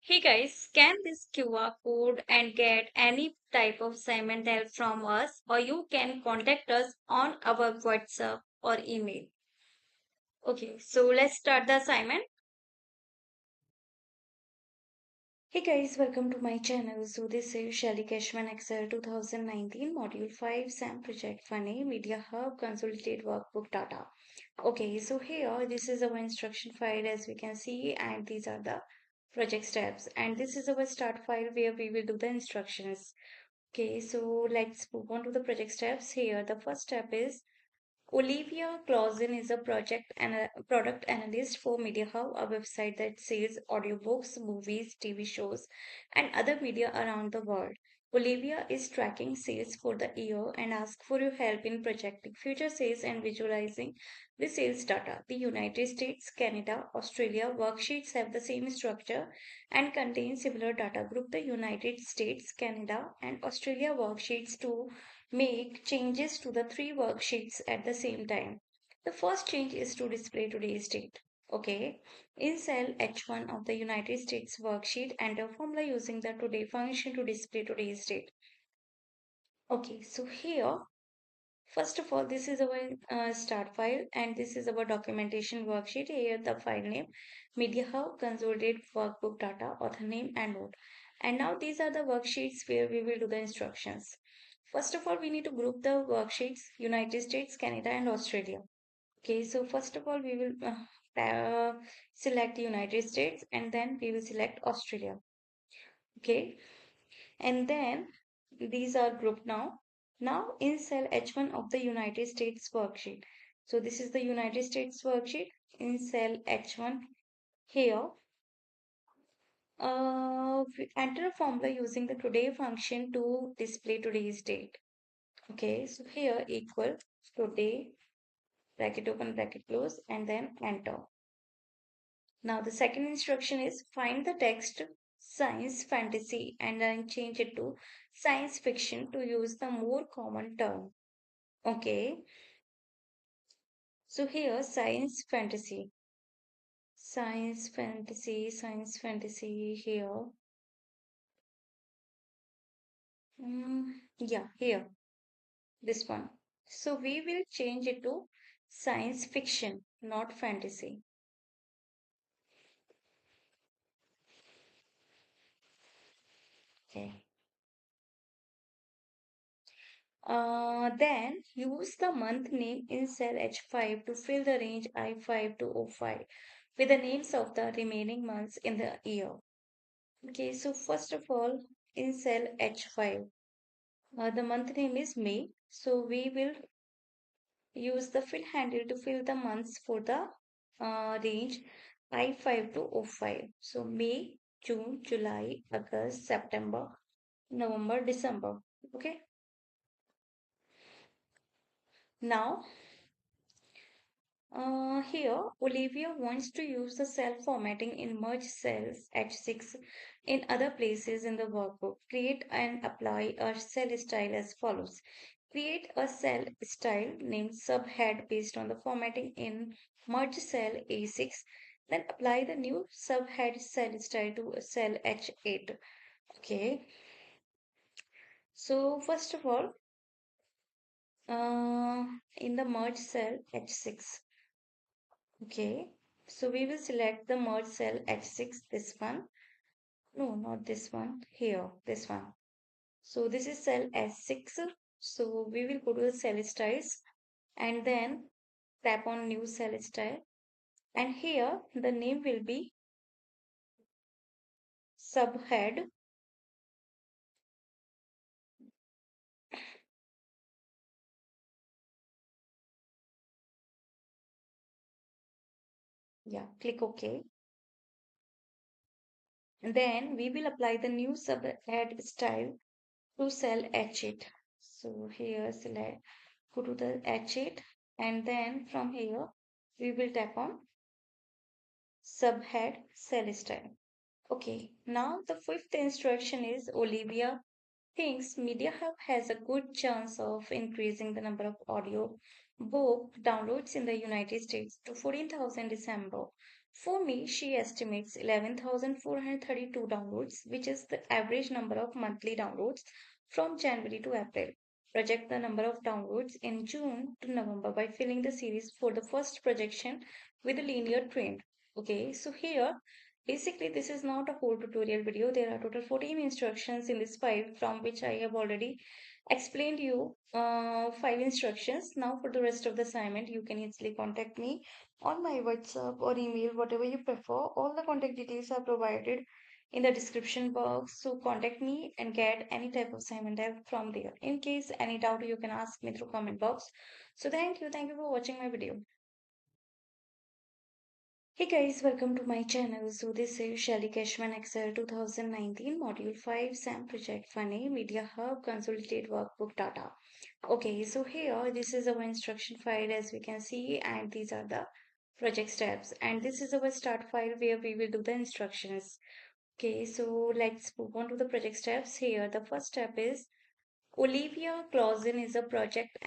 Hey guys, scan this QR code and get any type of assignment help from us, or you can contact us on our WhatsApp or email. Okay, so let's start the assignment. Hey guys, welcome to my channel. So this is Shelly Cashman Excel 2019 Module 5 SAM Project Funny Media Hub Consolidated Workbook Data. Okay, so here this is our instruction file as we can see, and these are the project steps, and this is our start file where we will do the instructions. Okay, so let's move on to the project steps. Here, the first step is Olivia Clausen is a product analyst for MediaHub, a website that sells audiobooks, movies, TV shows, and other media around the world. Olivia is tracking sales for the year and asks for your help in projecting future sales and visualizing the sales data. The United States, Canada, Australia worksheets have the same structure and contain similar data. Group the United States, Canada, and Australia worksheets to make changes to the three worksheets at the same time. The first change is to display today's date. Okay, in cell H1 of the United States worksheet, enter formula using the today function to display today's date. Okay, so here, first of all, this is our start file and this is our documentation worksheet. Here, the file name, Media Hub, Consolidated Workbook Data, author name, and note. And now these are the worksheets where we will do the instructions. First of all, we need to group the worksheets, United States, Canada, and Australia. Okay, so first of all, we will select United States and then we will select Australia. Okay, and then these are grouped now. Now in cell H1 of the United States worksheet. So this is the United States worksheet. In cell H1 here, we enter a formula using the today function to display today's date. Okay, so here equal today, bracket open, bracket close, and then enter. Now the second instruction is find the text science fantasy and then change it to science fiction to use the more common term. Okay, so here science fantasy here. Yeah, here, this one. So we will change it to science fiction, not fantasy. Okay. Then use the month name in cell H5 to fill the range I5 to O5 with the names of the remaining months in the year. Okay, so first of all, in cell H5, the month name is May. So we will use the fill handle to fill the months for the range I5 to O5. So May, June, July, August, September, November, December. Okay. Now here, Olivia wants to use the cell formatting in merge cells H6 in other places in the workbook. Create and apply a cell style as follows. Create a cell style named subhead based on the formatting in merge cell A6. Then apply the new subhead cell style to cell H8. Okay. So first of all, in the merge cell H6. Okay, so we will select the merge cell H6, this one. No, not this one. Here, this one. So this is cell S6. So we will go to the cell styles and then tap on new cell style. And here the name will be subhead. Yeah, click OK. And then we will apply the new subhead style to cell H8. So here select, go to the H8 and then from here we will tap on subhead cell style. Okay, now the fifth instruction is Olivia thinks Media Hub has a good chance of increasing the number of audio book downloads in the United States to 14,000 December. For me, she estimates 11,432 downloads, which is the average number of monthly downloads from January to April. Project the number of downloads in June to November by filling the series for the first projection with a linear trend. Okay, so here basically this is not a whole tutorial video. There are total 14 instructions in this file, from which I have already explained you 5 instructions. Now for the rest of the assignment, you can easily contact me on my WhatsApp or email, whatever you prefer. All the contact details are provided in the description box. So contact me and get any type of assignment help from there. In case any doubt, you can ask me through comment box. So thank you. Thank you for watching my video. Hey guys, welcome to my channel. So this is Shelly Cashman Excel 2019 Module 5 SAM Project Funny Media Hub Consolidate Workbook Data. Okay, so here this is our instruction file, as we can see, and these are the project steps, and this is our start file where we will do the instructions. Okay, so let's move on to the project steps. Here the first step is Olivia Clausen is a product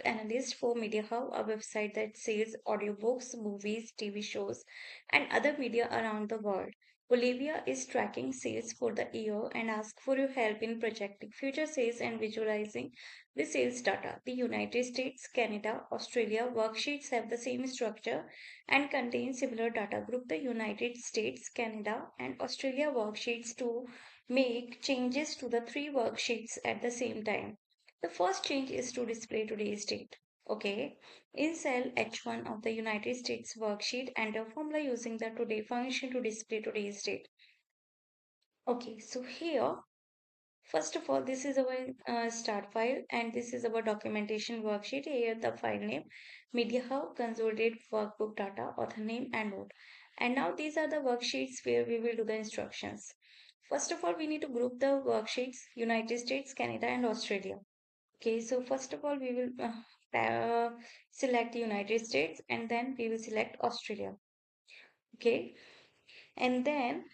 analyst for MediaHub, a website that sells audiobooks, movies, TV shows, and other media around the world. Olivia is tracking sales for the year and asks for your help in projecting future sales and visualizing the sales data. The United States, Canada, Australia worksheets have the same structure and contain similar data. Group the United States, Canada, and Australia worksheets to make changes to the three worksheets at the same time. The first change is to display today's date. Okay, in cell H1 of the United States worksheet, enter formula using the today function to display today's date. Okay, so here, first of all, this is our start file, and this is our documentation worksheet. Here the file name, Media Hub, Consolidate Workbook Data, author name and note. And now these are the worksheets where we will do the instructions. First of all, we need to group the worksheets, United States, Canada and Australia. Okay, so first of all, we will select United States, and then we will select Australia. Okay, and then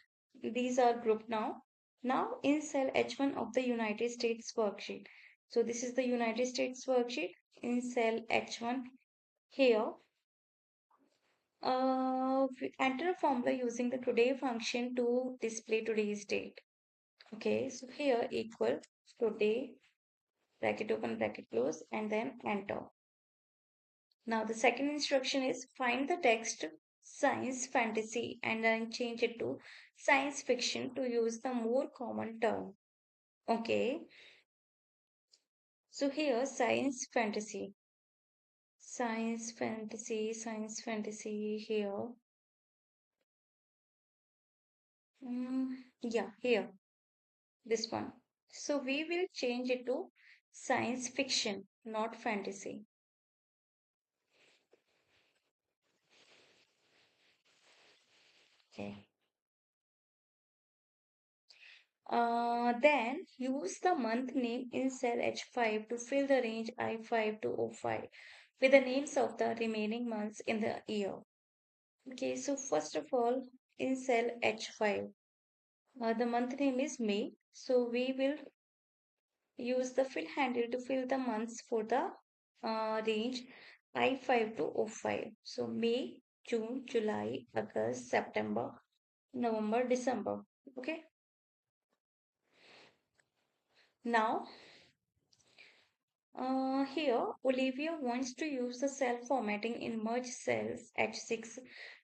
these are grouped now. Now in cell H1 of the United States worksheet. So this is the United States worksheet. In cell H1 here, we enter a formula using the today function to display today's date. Okay, so here equal today, bracket open, bracket close, and then enter. Now the second instruction is find the text science fantasy and then change it to science fiction to use the more common term. Okay, so here science fantasy here. Yeah, here, this one. So we will change it to science fiction, not fantasy. Okay. Then use the month name in cell H5 to fill the range I5 to O5 with the names of the remaining months in the year. Okay, so first of all, in cell H5, the month name is May. So we will use the fill handle to fill the months for the range I5 to O5. So May, June, July, August, September, November, December. Okay. Now here, Olivia wants to use the cell formatting in merge cells H6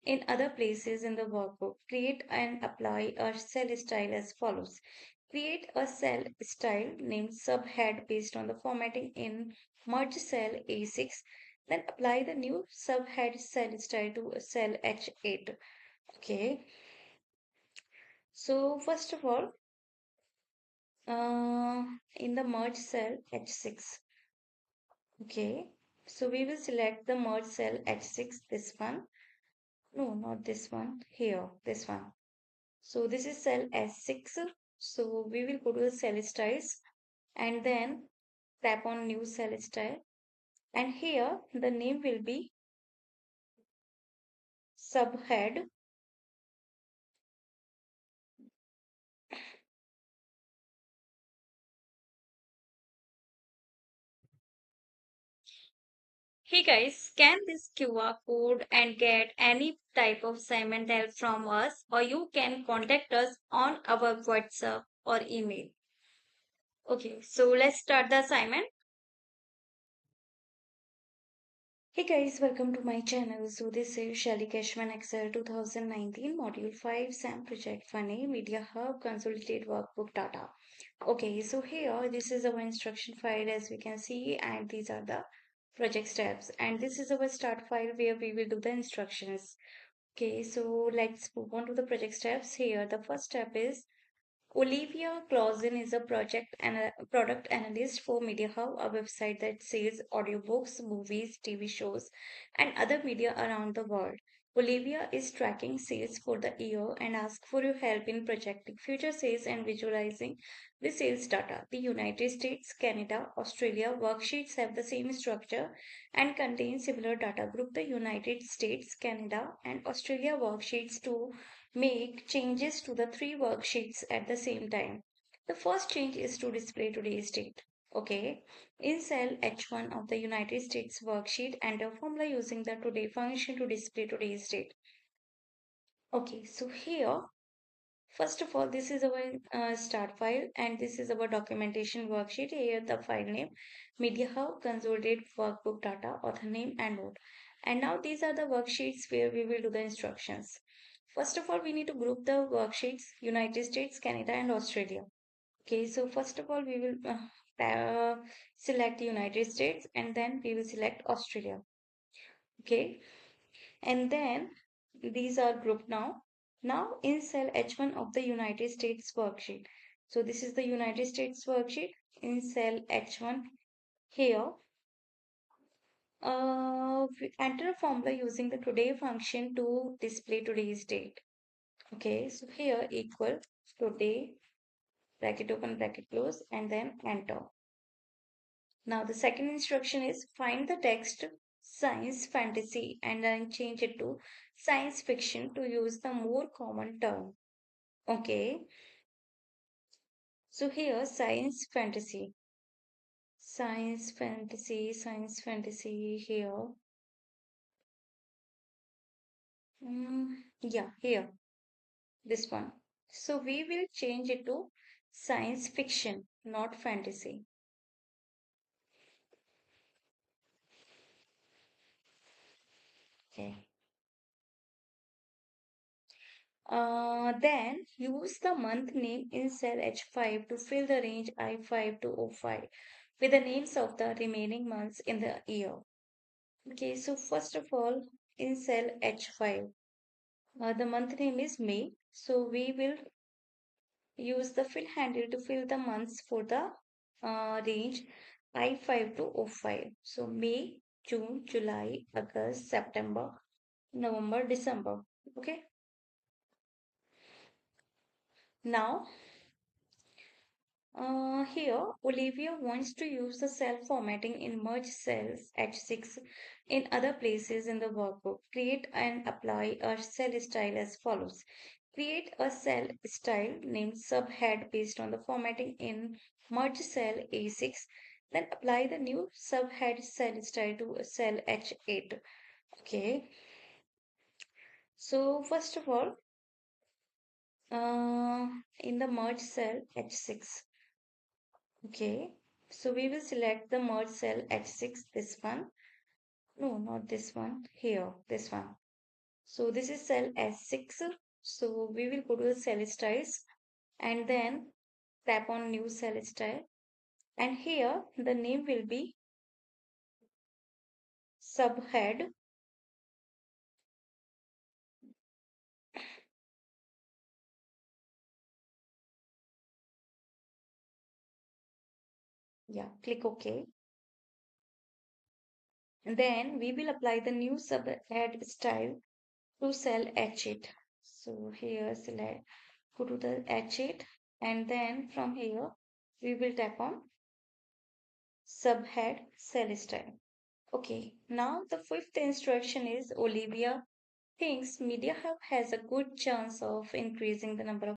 in other places in the workbook. Create and apply a cell style as follows. Create a cell style named subhead based on the formatting in merge cell A6. Then apply the new subhead cell style to cell H8. Okay. So first of all, in the merge cell H6. Okay, so we will select the merge cell H6, this one. No, not this one. Here, this one. So this is cell S6. So we will go to the cell styles and then tap on new cell style. And here the name will be subhead. Hey guys, scan this QR code and get any type of assignment help from us, or you can contact us on our WhatsApp or email. Okay, so let's start the assignment. Hey guys, welcome to my channel. So this is Shelly Cashman Excel 2019 Module 5 SAM Project Funny Media Hub Consolidated Workbook Data. Okay, so here this is our instruction file as we can see, and these are the project steps, and this is our start file where we will do the instructions. Okay, so let's move on to the project steps. Here the first step is Olivia Clausen is a product analyst for MediaHub, a website that sells audiobooks, movies, TV shows, and other media around the world. Olivia is tracking sales for the year and asks for your help in projecting future sales and visualizing the sales data. The United States, Canada, Australia worksheets have the same structure and contain similar data. Group the United States, Canada, and Australia worksheets to make changes to the three worksheets at the same time. The first change is to display today's date. Okay, in cell H1 of the United States worksheet, enter formula using the today function to display today's date. Okay, so here, first of all, this is our start file, and this is our documentation worksheet. Here, the file name, Media Hub, Consolidated Workbook Data, author name, and note. And now these are the worksheets where we will do the instructions. First of all, we need to group the worksheets, United States, Canada, and Australia. Okay, so first of all, we will select the United States, and then we will select Australia. Okay, and then these are grouped now. Now in cell H1 of the United States worksheet. So this is the United States worksheet. In cell H1 here, we enter a formula using the today function to display today's date. Okay, so here equal today, bracket open, bracket close, and then enter. Now the second instruction is find the text science fantasy and then change it to science fiction to use the more common term. Okay, so here science fantasy here. Yeah, here, this one. So we will change it to science fiction, not fantasy. Okay. Then use the month name in cell H5 to fill the range I5 to O5 with the names of the remaining months in the year. Okay, so first of all, in cell H5, the month name is May. So we will use the fill handle to fill the months for the range I5 to O5. So May, June, July, August, September, November, December. Okay. Now here, Olivia wants to use the cell formatting in merge cells H6 in other places in the workbook. Create and apply a cell style as follows. Create a cell style named subhead based on the formatting in merge cell A6. Then apply the new subhead cell style to cell H8. Okay. So first of all, in the merge cell H6. Okay, so we will select the merge cell H6, this one. No, not this one. Here, this one. So this is cell S6. So we will go to the cell styles and then tap on new cell style. And here the name will be subhead. Yeah, click OK. And then we will apply the new subhead style to cell H8. So here select, go to the H8, and then from here we will tap on subhead cell style. Okay, now the fifth instruction is Olivia thinks Media Hub has a good chance of increasing the number of